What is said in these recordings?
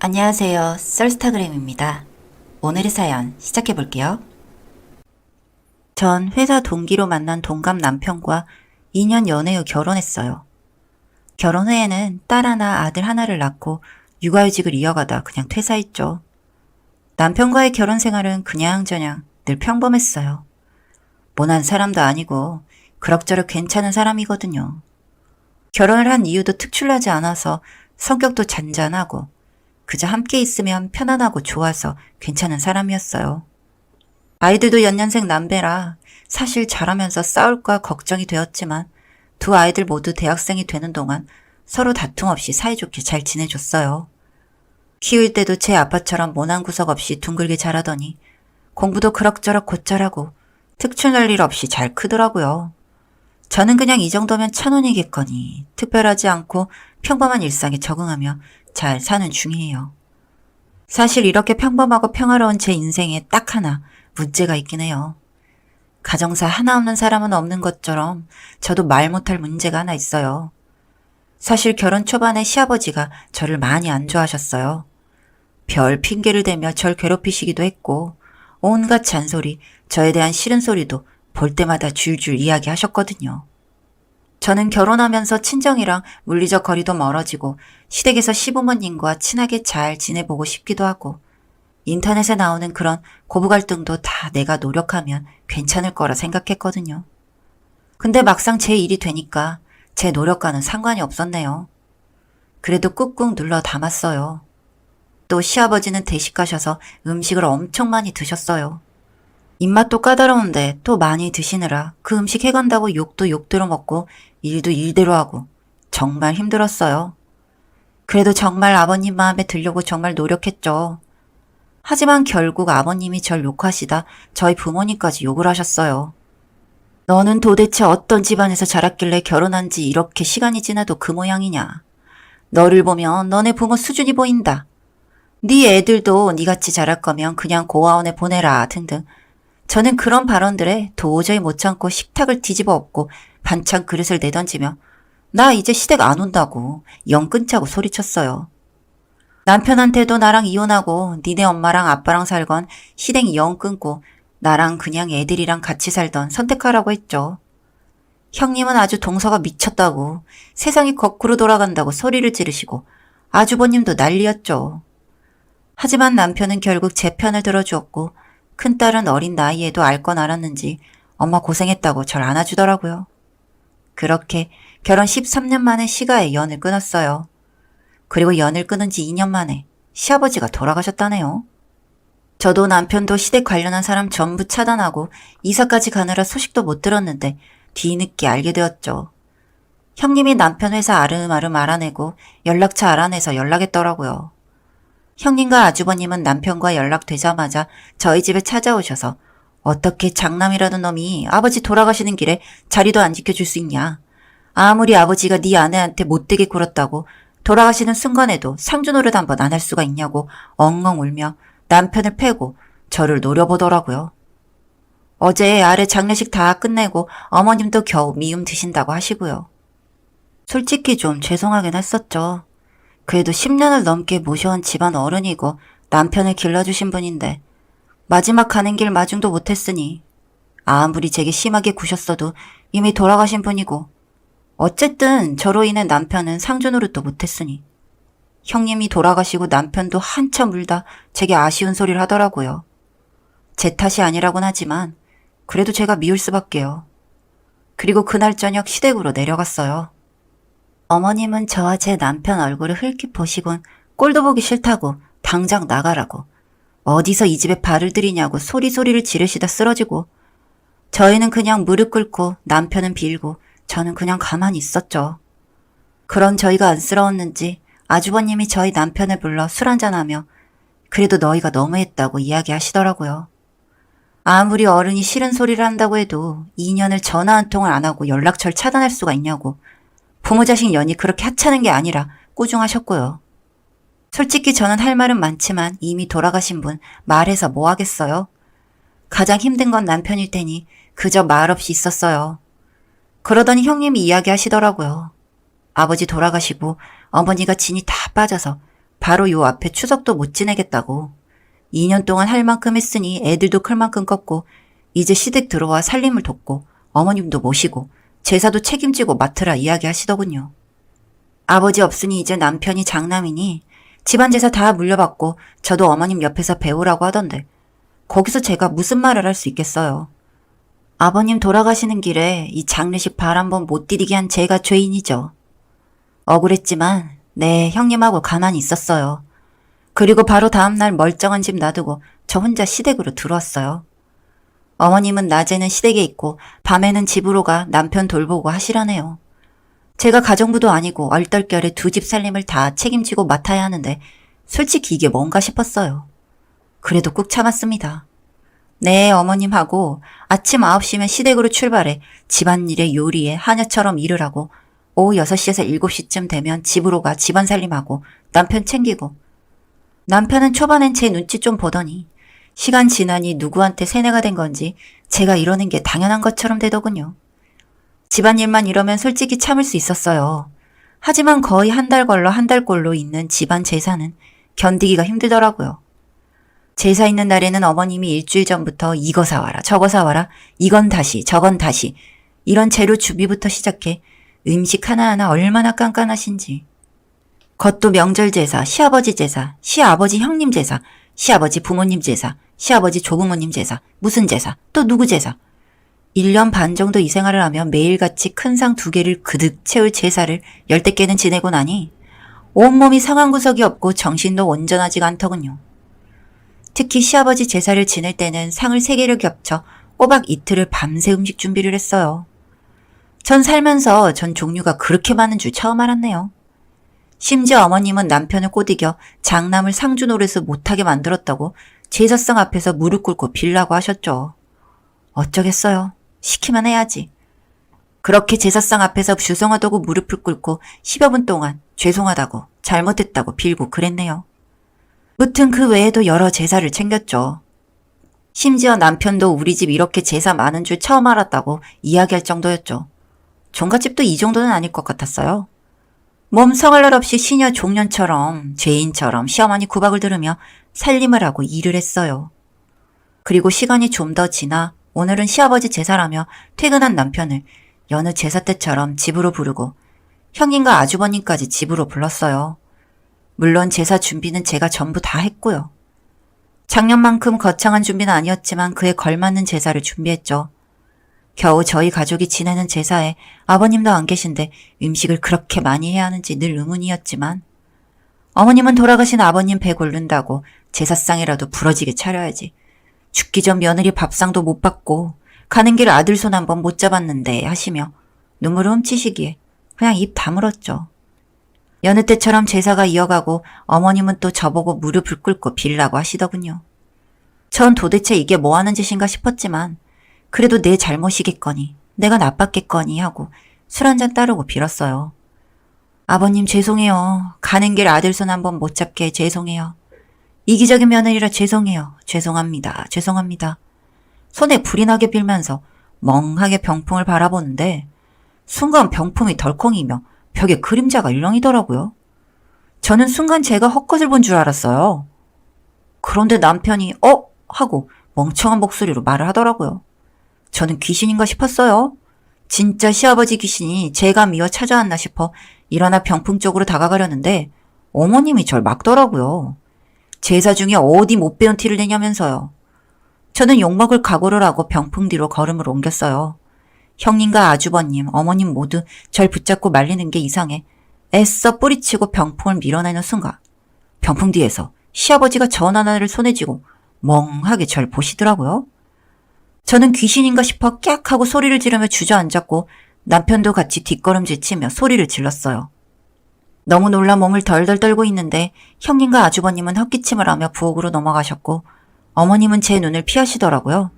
안녕하세요. 썰스타그램입니다. 오늘의 사연 시작해볼게요. 전 회사 동기로 만난 동갑 남편과 2년 연애 후 결혼했어요. 결혼 후에는 딸 하나, 아들 하나를 낳고 육아휴직을 이어가다 그냥 퇴사했죠. 남편과의 결혼 생활은 그냥저냥 늘 평범했어요. 모난 사람도 아니고 그럭저럭 괜찮은 사람이거든요. 결혼을 한 이유도 특출나지 않아서 성격도 잔잔하고 그저 함께 있으면 편안하고 좋아서 괜찮은 사람이었어요. 아이들도 연년생 남배라 사실 자라면서 싸울까 걱정이 되었지만 두 아이들 모두 대학생이 되는 동안 서로 다툼 없이 사이좋게 잘 지내줬어요. 키울 때도 제 아빠처럼 모난 구석 없이 둥글게 자라더니 공부도 그럭저럭 곧잘하고 특출날 일 없이 잘 크더라고요. 저는 그냥 이 정도면 천운이겠거니 특별하지 않고 평범한 일상에 적응하며 잘 사는 중이에요. 사실 이렇게 평범하고 평화로운 제 인생에 딱 하나 문제가 있긴 해요. 가정사 하나 없는 사람은 없는 것처럼 저도 말 못할 문제가 하나 있어요. 사실 결혼 초반에 시아버지가 저를 많이 안 좋아하셨어요. 별 핑계를 대며 절 괴롭히시기도 했고 온갖 잔소리, 저에 대한 싫은 소리도 볼 때마다 줄줄 이야기하셨거든요. 저는 결혼하면서 친정이랑 물리적 거리도 멀어지고 시댁에서 시부모님과 친하게 잘 지내보고 싶기도 하고 인터넷에 나오는 그런 고부 갈등도 다 내가 노력하면 괜찮을 거라 생각했거든요. 근데 막상 제 일이 되니까 제 노력과는 상관이 없었네요. 그래도 꾹꾹 눌러 담았어요. 또 시아버지는 대식 가셔서 음식을 엄청 많이 드셨어요. 입맛도 까다로운데 또 많이 드시느라 그 음식 해간다고 욕도 욕대로 먹고 일도 일대로 하고 정말 힘들었어요. 그래도 정말 아버님 마음에 들려고 정말 노력했죠. 하지만 결국 아버님이 절 욕하시다 저희 부모님까지 욕을 하셨어요. 너는 도대체 어떤 집안에서 자랐길래 결혼한 지 이렇게 시간이 지나도 그 모양이냐. 너를 보면 너네 부모 수준이 보인다. 네 애들도 니같이 자랄 거면 그냥 고아원에 보내라 등등. 저는 그런 발언들에 도저히 못 참고 식탁을 뒤집어 엎고 반찬 그릇을 내던지며 나 이제 시댁 안 온다고 영 끊자고 소리쳤어요. 남편한테도 나랑 이혼하고 니네 엄마랑 아빠랑 살건 시댁 영 끊고 나랑 그냥 애들이랑 같이 살던 선택하라고 했죠. 형님은 아주 동서가 미쳤다고 세상이 거꾸로 돌아간다고 소리를 지르시고 아주버님도 난리였죠. 하지만 남편은 결국 제 편을 들어주었고 큰딸은 어린 나이에도 알 건 알았는지 엄마 고생했다고 절 안아주더라고요. 그렇게 결혼 13년 만에 시가에 연을 끊었어요. 그리고 연을 끊은 지 2년 만에 시아버지가 돌아가셨다네요. 저도 남편도 시댁 관련한 사람 전부 차단하고 이사까지 가느라 소식도 못 들었는데 뒤늦게 알게 되었죠. 형님이 남편 회사 아름아름 알아내고 연락처 알아내서 연락했더라고요. 형님과 아주버님은 남편과 연락되자마자 저희 집에 찾아오셔서 어떻게 장남이라는 놈이 아버지 돌아가시는 길에 자리도 안 지켜줄 수 있냐. 아무리 아버지가 네 아내한테 못되게 굴었다고 돌아가시는 순간에도 상주 노릇 한번 안 할 수가 있냐고 엉엉 울며 남편을 패고 저를 노려보더라고요. 어제 아래 장례식 다 끝내고 어머님도 겨우 미움 드신다고 하시고요. 솔직히 좀 죄송하긴 했었죠. 그래도 10년을 넘게 모셔온 집안 어른이고 남편을 길러주신 분인데 마지막 가는 길 마중도 못했으니 아무리 제게 심하게 구셨어도 이미 돌아가신 분이고 어쨌든 저로 인해 남편은 상주 노릇도 못했으니 형님이 돌아가시고 남편도 한참 울다 제게 아쉬운 소리를 하더라고요. 제 탓이 아니라곤 하지만 그래도 제가 미울 수밖에요. 그리고 그날 저녁 시댁으로 내려갔어요. 어머님은 저와 제 남편 얼굴을 흘낏 보시곤 꼴도 보기 싫다고 당장 나가라고 어디서 이 집에 발을 들이냐고 소리소리를 지르시다 쓰러지고 저희는 그냥 무릎 꿇고 남편은 빌고 저는 그냥 가만히 있었죠. 그런 저희가 안쓰러웠는지 아주버님이 저희 남편을 불러 술 한잔하며 그래도 너희가 너무했다고 이야기하시더라고요. 아무리 어른이 싫은 소리를 한다고 해도 2년을 전화 한 통을 안 하고 연락처를 차단할 수가 있냐고 부모 자식 연이 그렇게 하찮은 게 아니라 꾸중하셨고요. 솔직히 저는 할 말은 많지만 이미 돌아가신 분 말해서 뭐 하겠어요. 가장 힘든 건 남편일 테니 그저 말없이 있었어요. 그러더니 형님이 이야기하시더라고요. 아버지 돌아가시고 어머니가 진이 다 빠져서 바로 요 앞에 추석도 못 지내겠다고. 2년 동안 할 만큼 했으니 애들도 클 만큼 컸고 이제 시댁 들어와 살림을 돕고 어머님도 모시고 제사도 책임지고 맡으라 이야기하시더군요. 아버지 없으니 이제 남편이 장남이니 집안 제사 다 물려받고 저도 어머님 옆에서 배우라고 하던데 거기서 제가 무슨 말을 할 수 있겠어요. 아버님 돌아가시는 길에 이 장례식 발 한번 못 디디게 한 제가 죄인이죠. 억울했지만 네, 형님하고 가만히 있었어요. 그리고 바로 다음날 멀쩡한 집 놔두고 저 혼자 시댁으로 들어왔어요. 어머님은 낮에는 시댁에 있고 밤에는 집으로 가 남편 돌보고 하시라네요. 제가 가정부도 아니고 얼떨결에 두 집 살림을 다 책임지고 맡아야 하는데 솔직히 이게 뭔가 싶었어요. 그래도 꾹 참았습니다. 네, 어머님하고 아침 9시면 시댁으로 출발해 집안일에 요리에 하녀처럼 일을 하고 오후 6시에서 7시쯤 되면 집으로 가 집안 살림하고 남편 챙기고. 남편은 초반엔 제 눈치 좀 보더니 시간 지나니 누구한테 세뇌가 된 건지 제가 이러는 게 당연한 것처럼 되더군요. 집안일만 이러면 솔직히 참을 수 있었어요. 하지만 거의 한 달 걸러 한 달 꼴로 있는 집안 제사는 견디기가 힘들더라고요. 제사 있는 날에는 어머님이 일주일 전부터 이거 사와라 저거 사와라 이건 다시 저건 다시 이런 재료 준비부터 시작해 음식 하나하나 얼마나 깐깐하신지. 그것도 명절 제사, 시아버지 제사, 시아버지 형님 제사, 시아버지 부모님 제사, 시아버지 조부모님 제사, 무슨 제사, 또 누구 제사. 1년 반 정도 이 생활을 하면 매일같이 큰 상 2개를 그득 채울 제사를 10대 개는 지내고 나니 온몸이 상한 구석이 없고 정신도 온전하지가 않더군요. 특히 시아버지 제사를 지낼 때는 상을 3개를 겹쳐 꼬박 이틀을 밤새 음식 준비를 했어요. 전 살면서 전 종류가 그렇게 많은 줄 처음 알았네요. 심지어 어머님은 남편을 꼬드겨 장남을 상주 노릇을 못하게 만들었다고 제사상 앞에서 무릎 꿇고 빌라고 하셨죠. 어쩌겠어요. 시키면 해야지. 그렇게 제사상 앞에서 죄송하다고 무릎을 꿇고 10여 분 동안 죄송하다고 잘못했다고 빌고 그랬네요. 무튼 그 외에도 여러 제사를 챙겼죠. 심지어 남편도 우리 집 이렇게 제사 많은 줄 처음 알았다고 이야기할 정도였죠. 종갓집도 이 정도는 아닐 것 같았어요. 몸 성할 날 없이 시녀 종년처럼 죄인처럼 시어머니 구박을 들으며 살림을 하고 일을 했어요. 그리고 시간이 좀 더 지나 오늘은 시아버지 제사라며 퇴근한 남편을 여느 제사 때처럼 집으로 부르고 형님과 아주버님까지 집으로 불렀어요. 물론 제사 준비는 제가 전부 다 했고요. 작년만큼 거창한 준비는 아니었지만 그에 걸맞는 제사를 준비했죠. 겨우 저희 가족이 지내는 제사에 아버님도 안 계신데 음식을 그렇게 많이 해야 하는지 늘 의문이었지만 어머님은 돌아가신 아버님 배 고른다고 제사상이라도 부러지게 차려야지. 죽기 전 며느리 밥상도 못 받고 가는 길 아들 손 한 번 못 잡았는데 하시며 눈물을 훔치시기에 그냥 입 다물었죠. 여느 때처럼 제사가 이어가고 어머님은 또 저보고 무릎을 꿇고 빌라고 하시더군요. 전 도대체 이게 뭐 하는 짓인가 싶었지만 그래도 내 잘못이겠거니 내가 나빴겠거니 하고 술 한잔 따르고 빌었어요. 아버님 죄송해요. 가는 길 아들 손 한 번 못 잡게 죄송해요. 이기적인 며느리라 죄송해요. 죄송합니다. 죄송합니다. 손에 불이 나게 빌면서 멍하게 병풍을 바라보는데 순간 병풍이 덜컹이며 벽에 그림자가 일렁이더라고요. 저는 순간 제가 헛것을 본 줄 알았어요. 그런데 남편이 하고 멍청한 목소리로 말을 하더라고요. 저는 귀신인가 싶었어요. 진짜 시아버지 귀신이 제가 미워 찾아왔나 싶어 일어나 병풍 쪽으로 다가가려는데 어머님이 절 막더라고요. 제사 중에 어디 못 배운 티를 내냐면서요. 저는 욕먹을 각오를 하고 병풍 뒤로 걸음을 옮겼어요. 형님과 아주버님, 어머님 모두 절 붙잡고 말리는 게 이상해 애써 뿌리치고 병풍을 밀어내는 순간 병풍 뒤에서 시아버지가 전 하나를 손에 쥐고 멍하게 절 보시더라고요. 저는 귀신인가 싶어 깍 하고 소리를 지르며 주저앉았고 남편도 같이 뒷걸음질 치며 소리를 질렀어요. 너무 놀라 몸을 덜덜 떨고 있는데 형님과 아주버님은 헛기침을 하며 부엌으로 넘어가셨고 어머님은 제 눈을 피하시더라고요.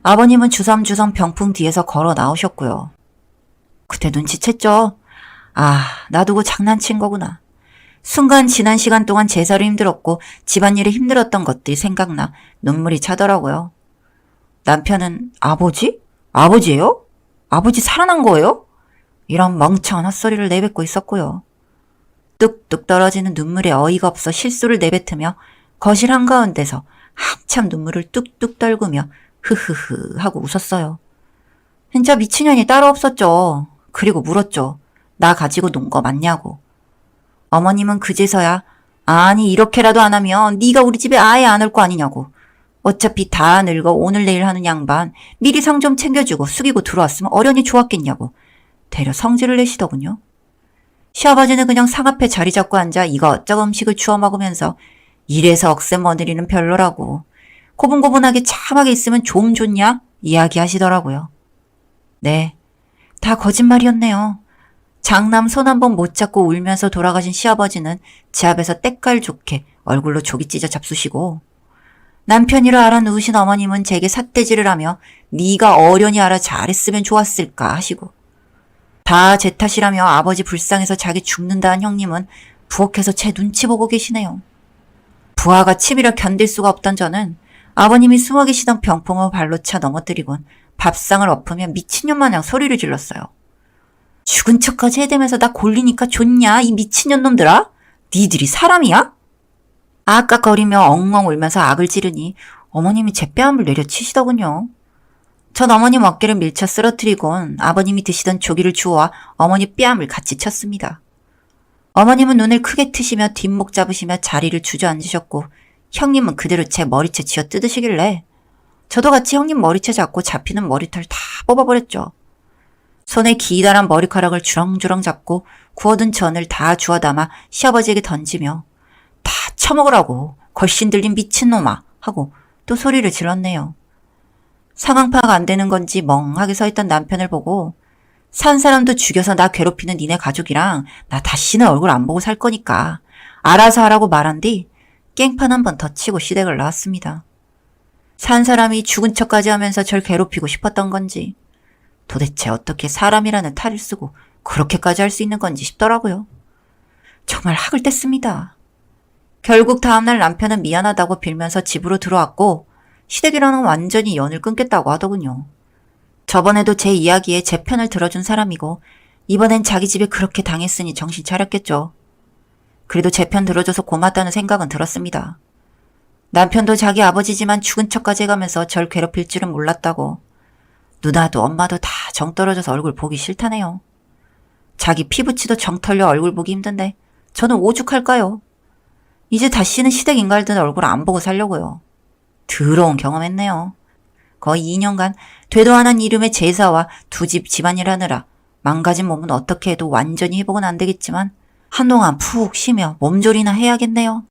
아버님은 주섬주섬 병풍 뒤에서 걸어 나오셨고요. 그때 눈치챘죠. 아, 놔두고 장난친 거구나. 순간 지난 시간 동안 제사로 힘들었고 집안일에 힘들었던 것들이 생각나 눈물이 차더라고요. 남편은 아버지? 아버지예요? 아버지 살아난 거예요? 이런 멍청한 헛소리를 내뱉고 있었고요. 뚝뚝 떨어지는 눈물에 어이가 없어 실소를 내뱉으며 거실 한가운데서 한참 눈물을 뚝뚝 떨구며 흐흐흐 하고 웃었어요. 진짜 미친년이 따로 없었죠. 그리고 물었죠. 나 가지고 논 거 맞냐고. 어머님은 그제서야 아니 이렇게라도 안 하면 네가 우리 집에 아예 안 올 거 아니냐고. 어차피 다 늙어 오늘 내일 하는 양반 미리 상 좀 챙겨주고 숙이고 들어왔으면 어련히 좋았겠냐고 대려 성질을 내시더군요. 시아버지는 그냥 상 앞에 자리 잡고 앉아 이것저것 음식을 주워 먹으면서 이래서 억센 며느리는 별로라고 고분고분하게 참하게 있으면 좀 좋냐 이야기하시더라고요. 네, 다 거짓말이었네요. 장남 손 한 번 못 잡고 울면서 돌아가신 시아버지는 제 앞에서 때깔 좋게 얼굴로 조기 찢어 잡수시고 남편이라 알아 누우신 어머님은 제게 삿대질을 하며 네가 어련히 알아 잘했으면 좋았을까 하시고 다 제 탓이라며 아버지 불쌍해서 자기 죽는다는 형님은 부엌에서 제 눈치 보고 계시네요. 부하가 치밀어 견딜 수가 없던 저는 아버님이 숨어 계시던 병풍을 발로 차 넘어뜨리곤 밥상을 엎으며 미친년 마냥 소리를 질렀어요. 죽은 척까지 해대면서 나 골리니까 좋냐 이 미친년 놈들아? 니들이 사람이야? 아까거리며 엉엉 울면서 악을 지르니 어머님이 제 뺨을 내려치시더군요. 전 어머님 어깨를 밀쳐 쓰러뜨리곤 아버님이 드시던 조기를 주워와 어머니 뺨을 같이 쳤습니다. 어머님은 눈을 크게 트시며 뒷목 잡으시며 자리를 주저앉으셨고 형님은 그대로 제 머리채 쥐어 뜯으시길래 저도 같이 형님 머리채 잡고 잡히는 머리털 다 뽑아버렸죠. 손에 기다란 머리카락을 주렁주렁 잡고 구워둔 전을 다 주워 담아 시아버지에게 던지며 다 처먹으라고 걸씬 들린 미친놈아 하고 또 소리를 질렀네요. 상황 파악 안 되는 건지 멍하게 서있던 남편을 보고 산 사람도 죽여서 나 괴롭히는 니네 가족이랑 나 다시는 얼굴 안 보고 살 거니까 알아서 하라고 말한 뒤 깽판 한 번 더 치고 시댁을 나왔습니다. 산 사람이 죽은 척까지 하면서 절 괴롭히고 싶었던 건지 도대체 어떻게 사람이라는 탈을 쓰고 그렇게까지 할 수 있는 건지 싶더라고요. 정말 학을 뗐습니다. 결국 다음날 남편은 미안하다고 빌면서 집으로 들어왔고 시댁이랑은 완전히 연을 끊겠다고 하더군요. 저번에도 제 이야기에 제 편을 들어준 사람이고 이번엔 자기 집에 그렇게 당했으니 정신 차렸겠죠. 그래도 제 편 들어줘서 고맙다는 생각은 들었습니다. 남편도 자기 아버지지만 죽은 척까지 해가면서 절 괴롭힐 줄은 몰랐다고. 누나도 엄마도 다 정 떨어져서 얼굴 보기 싫다네요. 자기 피부치도 정 털려 얼굴 보기 힘든데 저는 오죽할까요? 이제 다시는 시댁 인갈든 얼굴 안 보고 살려고요. 더러운 경험했네요. 거의 2년간 되도 않은 이름의 제사와 두 집 집안일 하느라 망가진 몸은 어떻게 해도 완전히 회복은 안 되겠지만 한동안 푹 쉬며 몸조리나 해야겠네요.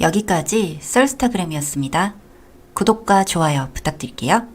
여기까지 썰스타그램이었습니다. 구독과 좋아요 부탁드릴게요.